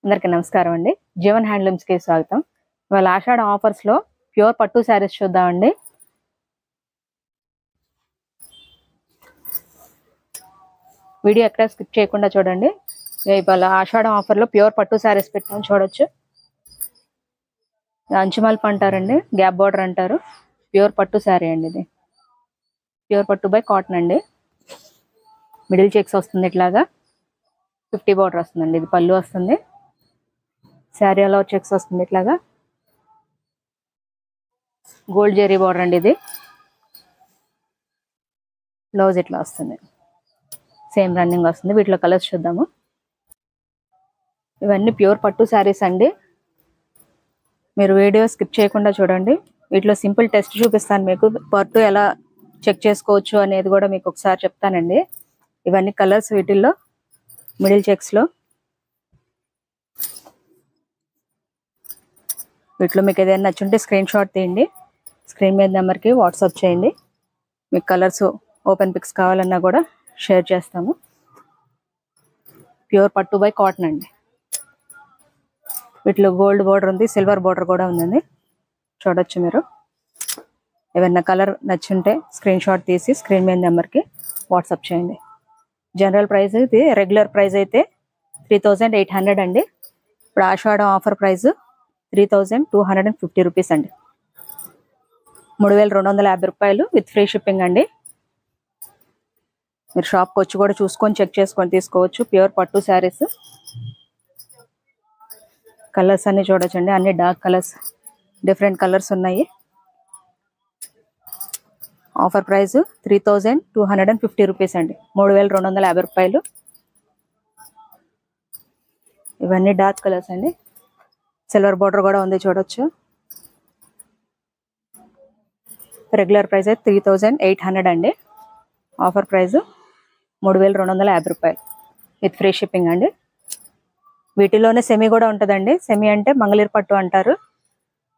అందరికీ నమస్కారం అండి. జీవన్ హ్యాండ్లూమ్స్ కి స్వాగతం. ఇవాళ ఆషాఢ ఆఫర్స్ లో ప్యూర్ పట్టు శారీస్ చూద్దామండి. వీడియో ఎక్కడ స్కిప్ చేయకుండా చూడండి. ఇవాళ ఆషాఢ ఆఫర్ లో ప్యూర్ పట్టు శారీస్ పెట్టాము, చూడొచ్చు. అంచుమల్పు అంటారండి, గ్యాప్ బార్డర్ అంటారు. ప్యూర్ పట్టు శారీ అండి ఇది. ప్యూర్ పట్టు బై కాటన్ అండి. మిడిల్ చెక్స్ వస్తుంది, ఇట్లాగా 50 బార్డర్ వస్తుందండి. ఇది పళ్ళు వస్తుంది. శారీ అలా చెక్స్ వస్తుంది, ఇట్లాగా గోల్డ్ జెరీ బార్డర్ అండి. ఇది బ్లౌజ్ ఇట్లా వస్తుంది, సేమ్ రన్నింగ్ వస్తుంది. వీటిలో కలర్స్ చూద్దాము. ఇవన్నీ ప్యూర్ పట్టు శారీస్ అండి. మీరు వీడియో స్కిప్ చేయకుండా చూడండి. వీటిలో సింపుల్ టెస్ట్ చూపిస్తాను మీకు. పట్టు ఎలా చెక్ చేసుకోవచ్చు అనేది కూడా మీకు ఒకసారి చెప్తానండి. ఇవన్నీ కలర్స్ వీటిల్లో, మిడిల్ చెక్స్లో. వీటిలో మీకు ఏదైనా నచ్చుంటే స్క్రీన్ షాట్ తీయండి, స్క్రీన్ మీద నెంబర్కి వాట్సాప్ చేయండి. మీకు కలర్స్ ఓపెన్ పిక్స్ కావాలన్నా కూడా షేర్ చేస్తాము. ప్యూర్ పట్టు బై కాటన్ అండి. వీటిలో గోల్డ్ బార్డర్ ఉంది, సిల్వర్ బార్డర్ కూడా ఉందండి, చూడొచ్చు మీరు. ఏదైనా కలర్ నచ్చుంటే స్క్రీన్ షాట్ తీసి స్క్రీన్ మీద నెంబర్కి వాట్సాప్ చేయండి. జనరల్ ప్రైస్ ఇది, రెగ్యులర్ ప్రైస్ అయితే 3800 అండి. ఇప్పుడు ఆషాఢం ఆఫర్ ప్రైస్ 3250 రూపీస్ అండి. 3250 రూపాయలు విత్ ఫ్రీ షిప్పింగ్ అండి. మీరు షాప్కి వచ్చి కూడా చూసుకొని చెక్ చేసుకొని తీసుకోవచ్చు. ప్యూర్ పట్టు శారీస్. కలర్స్ అన్ని చూడొచ్చండి, అన్ని డార్క్ కలర్స్, డిఫరెంట్ కలర్స్ ఉన్నాయి. ఆఫర్ ప్రైస్ 3250 రూపీస్ అండి. 3250 రూపాయలు. ఇవన్నీ డార్క్ కలర్స్ అండి. సిల్వర్ బార్డర్ కూడా ఉంది, చూడొచ్చు. రెగ్యులర్ ప్రైస్ అయితే 3800 అండి. ఆఫర్ ప్రైస్ 3250 రూపాయలు విత్ ఫ్రీ షిప్పింగ్ అండి. వీటిలోనే సెమీ కూడా ఉంటుందండి. సెమీ అంటే మంగళీరు పట్టు అంటారు.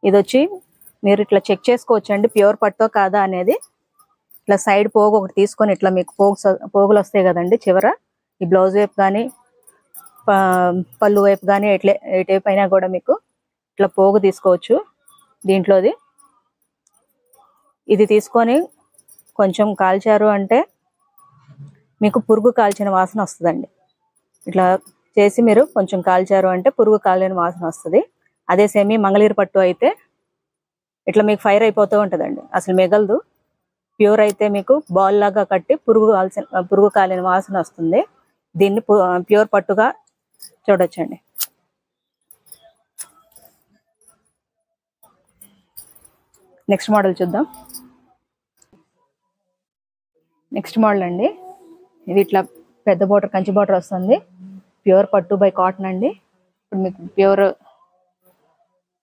ఇది వచ్చి మీరు ఇట్లా చెక్ చేసుకోవచ్చు అండి, ప్యూర్ పట్టో కాదా అనేది. ఇట్లా సైడ్ పోగు ఒకటి తీసుకొని ఇట్లా మీకు పోగులు వస్తాయి కదండి చివర. ఈ బ్లౌజ్ వైపు కానీ పళ్ళు వైపు కానీ ఎటువైపు అయినా కూడా మీకు ఇట్లా పోగు తీసుకోవచ్చు దీంట్లోది. ఇది తీసుకొని కొంచెం కాల్చారు అంటే మీకు పురుగు కాల్చిన వాసన వస్తుందండి. ఇట్లా చేసి మీరు కొంచెం కాల్చారు అంటే పురుగు కాలిన వాసన వస్తుంది. అదే సెమీ మంగళీరు పట్టు అయితే ఇట్లా మీకు ఫైర్ అయిపోతూ ఉంటుందండి, అసలు మిగలదు. ప్యూర్ అయితే మీకు బాల్ లాగా కట్టి పురుగు కాలిన వాసన వస్తుంది. దీన్ని ప్యూర్ పట్టుగా చూడొచ్చండి. నెక్స్ట్ మోడల్ చూద్దాం. నెక్స్ట్ మోడల్ అండి. ఇది ఇట్లా పెద్ద బార్డర్, కంచి బార్డర్ వస్తుంది. ప్యూర్ పట్టు బై కాటన్ అండి. ఇప్పుడు మీకు ప్యూర్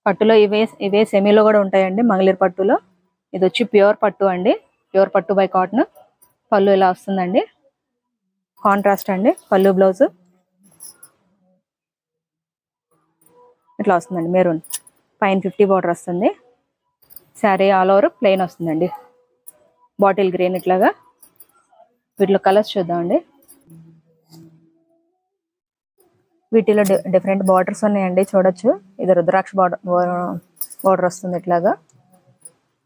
పట్టులో ఇవే సెమీలో కూడా ఉంటాయండి, మంగళీరు పట్టులో. ఇది వచ్చి ప్యూర్ పట్టు అండి. ప్యూర్ పట్టు బై కాటన్. పళ్ళు ఇలా వస్తుందండి, కాంట్రాస్ట్ అండి. పళ్ళు బ్లౌజ్ ఇట్లా వస్తుందండి, మెరూన్. పైన 50 బార్డర్ వస్తుంది. శారీ ఆల్ ఓవర్ ప్లెయిన్ వస్తుందండి, బాటిల్ గ్రీన్ ఇట్లాగా. వీటిలో కలర్స్ చూద్దామండి. వీటిలో డిఫరెంట్ బార్డర్స్ ఉన్నాయండి, చూడొచ్చు. ఇది రుద్రాక్ష బార్డర్ వస్తుంది ఇట్లాగా.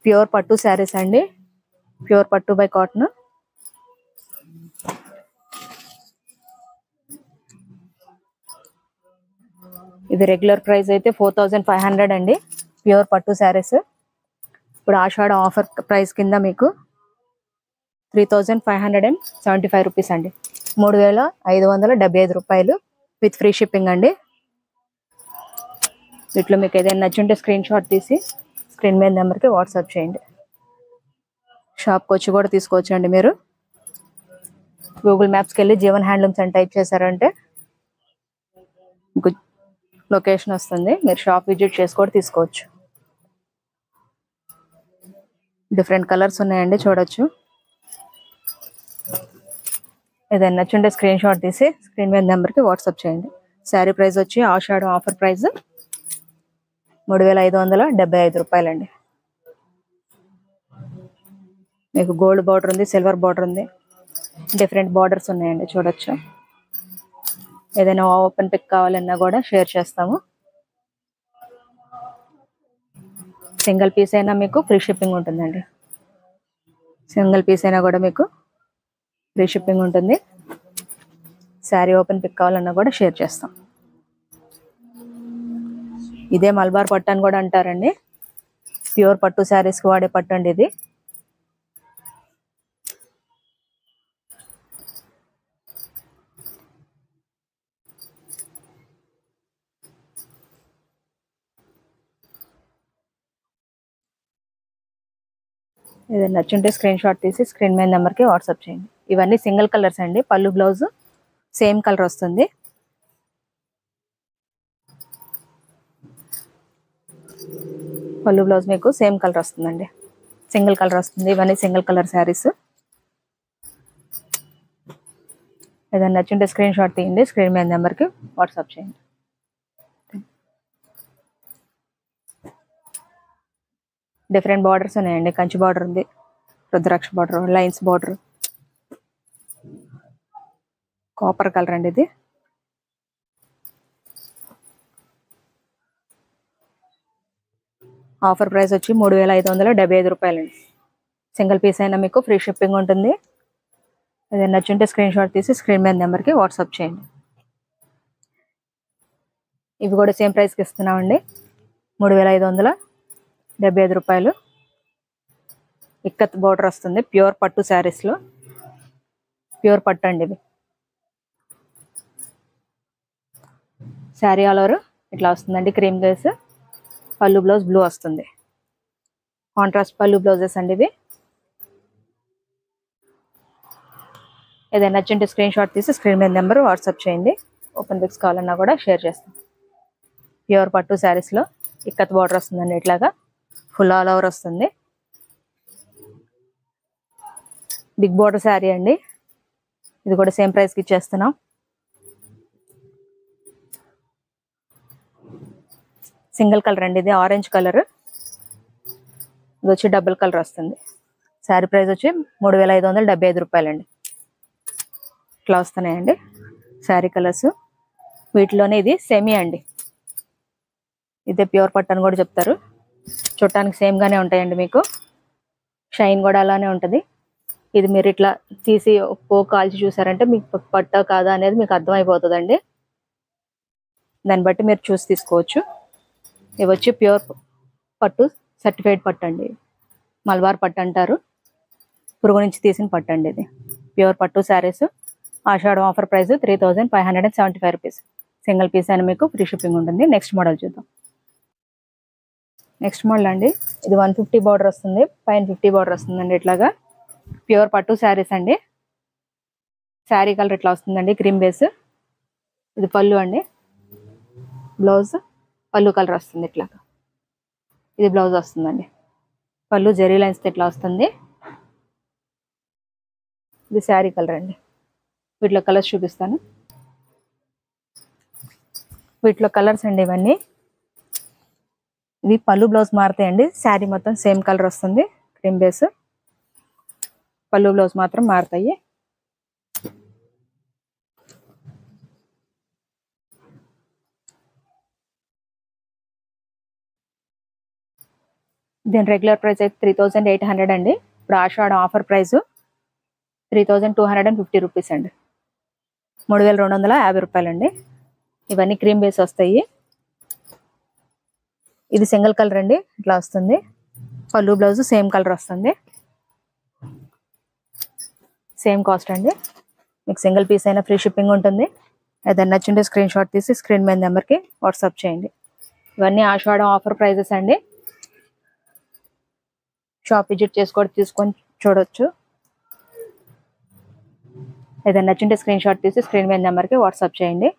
ప్యూర్ పట్టు శారీస్ అండి. ప్యూర్ పట్టు బై కాటన్. ఇది రెగ్యులర్ ప్రైస్ అయితే 4500 అండి. ప్యూర్ పట్టు శారీస్. ఇప్పుడు ఆషాఢ ఆఫర్ ప్రైస్ కింద మీకు 3575 రూపీస్ అండి. 3575 రూపాయలు విత్ ఫ్రీ షిప్పింగ్ అండి. వీటిలో మీకు ఏదైనా నచ్చుంటే స్క్రీన్ షాట్ తీసి స్క్రీన్ మీద నెంబర్కి వాట్సాప్ చేయండి. షాప్కి వచ్చి కూడా తీసుకోవచ్చు అండి. మీరు గూగుల్ మ్యాప్స్కి వెళ్ళి జీవన్ హ్యాండ్లూమ్స్ అని టైప్ చేశారంటే మీకు లొకేషన్ వస్తుంది. మీరు షాప్ విజిట్ చేసి కూడా తీసుకోవచ్చు. డిఫరెంట్ కలర్స్ ఉన్నాయండి, చూడొచ్చు. ఏదైనా నచ్చుంటే స్క్రీన్ షాట్ తీసి స్క్రీన్ మీద నెంబర్కి వాట్సాప్ చేయండి. శారీ ప్రైస్ వచ్చి ఆషాఢం ఆఫర్ ప్రైస్ 3575 రూపాయలండి. మీకు గోల్డ్ బార్డర్ ఉంది, సిల్వర్ బార్డర్ ఉంది, డిఫరెంట్ బార్డర్స్ ఉన్నాయండి, చూడొచ్చు. ఏదైనా ఓపెన్ పిక్ కావాలన్నా కూడా షేర్ చేస్తాము. సింగిల్ పీస్ అయినా మీకు ఫ్రీ షిప్పింగ్ ఉంటుందండి. సింగిల్ పీస్ అయినా కూడా మీకు ఫ్రీ షిప్పింగ్ ఉంటుంది. శారీ ఓపెన్ పిక్ కావాలన్నా కూడా షేర్ చేస్తాం. ఇదే మల్బార్ పట్టు అని కూడా అంటారండి. ప్యూర్ పట్టు శారీస్కి వాడే పట్టు అండి ఇది. ఏదైనా నచ్చుంటే స్క్రీన్ షాట్ తీసి స్క్రీన్ మీద నెంబర్కి వాట్సాప్ చేయండి. ఇవన్నీ సింగిల్ కలర్స్ అండి. పళ్ళు బ్లౌజ్ సేమ్ కలర్ వస్తుంది. పళ్ళు బ్లౌజ్ మీకు సేమ్ కలర్ వస్తుందండి. సింగిల్ కలర్ వస్తుంది. ఇవన్నీ సింగిల్ కలర్ శారీస్. ఏదైనా నచ్చుంటే స్క్రీన్ షాట్ తీయండి, స్క్రీన్ మీద నెంబర్కి వాట్సాప్ చేయండి. డిఫరెంట్ బార్డర్స్ ఉన్నాయండి. కంచి బార్డర్ ఉంది, rudraksha border, lines border, copper colour అండి ఇది. ఆఫర్ ప్రైస్ వచ్చి 3575 రూపాయలండి. సింగిల్ పీస్ అయినా మీకు ఫ్రీ షిప్పింగ్ ఉంటుంది. ఏదైనా నచ్చుంటే స్క్రీన్ షాట్ తీసి స్క్రీన్ మీద నెంబర్కి వాట్సాప్ చేయండి. ఇవి కూడా సేమ్ ప్రైస్కి ఇస్తున్నామండి. 3575 రూపాయలు. ఇక్కత్ బార్డర్ వస్తుంది. ప్యూర్ పట్టు శారీస్లో ప్యూర్ పట్టు అండి ఇది. శారీ ఆల్ ఓవర్ ఇట్లా వస్తుందండి. క్రీమ్ గ్లేస్. పళ్ళు బ్లౌజ్ బ్లూ వస్తుంది. కాంట్రాస్ట్ పళ్ళు బ్లౌజెస్ అండి ఇవి. ఏదైనా నచ్చుంటే స్క్రీన్ షాట్ తీసి స్క్రీన్ మీద నెంబర్ వాట్సాప్ చేయండి. ఓపెన్ పిక్స్ కావాలన్నా కూడా షేర్ చేస్తాం. ప్యూర్ పట్టు శారీస్లో ఇక్కత్ బార్డర్ వస్తుందండి. ఇట్లాగా ఫుల్ ఆల్ ఓవర్ వస్తుంది. బిగ్ బార్డర్ శారీ అండి. ఇది కూడా సేమ్ ప్రైస్కి ఇచ్చేస్తున్నాం. సింగిల్ కలర్ అండి ఇది. Orange colour. ఇది వచ్చి డబుల్ కలర్ వస్తుంది. శారీ ప్రైస్ వచ్చి 3575 రూపాయలండి. ఇట్లా వస్తున్నాయండి శారీ కలర్స్. వీటిలోనే ఇది సెమీ అండి. ఇదే ప్యూర్ పట్టు అని కూడా చెప్తారు. చూడటానికి సేమ్గానే ఉంటాయండి. మీకు షైన్ కూడా అలానే ఉంటుంది. ఇది మీరు ఇట్లా తీసి కాల్చి చూసారంటే మీకు పట్టా కాదా అనేది మీకు అర్థమైపోతుందండి. దాన్ని బట్టి మీరు చూసి తీసుకోవచ్చు. ఇవి వచ్చి ప్యూర్ పట్టు సర్టిఫైడ్ పట్టు అండి. మల్బార్ పట్టు అంటారు. పురుగు నుంచి తీసిన పట్టు అండి ఇది. ప్యూర్ పట్టు saris. Ashadham offer price 3575 rupees. Single piece అయినా మీకు ఫ్రీ షిప్పింగ్ ఉంటుంది. నెక్స్ట్ మోడల్ చూద్దాం. నెక్స్ట్ మోడల్ అండి. ఇది 150 బార్డర్ వస్తుంది. పైన 50 బార్డర్ వస్తుందండి. ఇట్లాగా ప్యూర్ పట్టు శారీస్ అండి. శారీ కలర్ ఇట్లా వస్తుందండి. Cream base. ఇది పళ్ళు అండి. బ్లౌజ్ పళ్ళు కలర్ వస్తుంది. ఇట్లాగా ఇది బ్లౌజ్ వస్తుందండి. పళ్ళు జెరీ లైన్స్ ఇట్లా వస్తుంది. ఇది శారీ కలర్ అండి. వీటిలో కలర్స్ చూపిస్తాను. వీటిలో కలర్స్ అండి ఇవన్నీ. ఇది పళ్ళు బ్లౌజ్ మారుతాయండి. శారీ మొత్తం సేమ్ కలర్ వస్తుంది. Cream base. పళ్ళు బ్లౌజ్ మాత్రం మారుతాయి. దీని రెగ్యులర్ ప్రైస్ అయితే 3800 అండి. ఇప్పుడు ఆషాఢం ఆఫర్ ప్రైస్ 3250 రూపీస్ అండి. 3250 రూపాయలండి. ఇవన్నీ క్రీమ్ బేస్ వస్తాయి. ఇది సింగిల్ కలర్ అండి. ఇట్లా వస్తుంది. పళ్ళు బ్లౌజ్ సేమ్ కలర్ వస్తుంది. సేమ్ కాస్ట్ అండి. మీకు సింగిల్ పీస్ అయినా ఫ్రీ షిప్పింగ్ ఉంటుంది. ఏదైనా నచ్చుంటే స్క్రీన్ షాట్ తీసి స్క్రీన్ మీద నెంబర్కి వాట్సాప్ చేయండి. ఇవన్నీ ఆషాఢం ఆఫర్ ప్రైజెస్ అండి. షాప్ విజిట్ చేసుకొని తీసుకొని చూడొచ్చు. ఏదైనా నచ్చుంటే స్క్రీన్ షాట్ తీసి స్క్రీన్ మీద నెంబర్కి వాట్సాప్ చేయండి.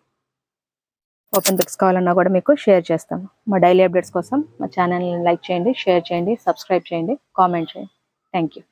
ఓపెన్ పిక్స్ కావాలన్నా కూడా మీకు షేర్ చేస్తాము. మా డైలీ అప్డేట్స్ కోసం మా ఛానల్ని లైక్ చేయండి, షేర్ చేయండి, సబ్స్క్రైబ్ చేయండి, కామెంట్ చేయండి. Thank you.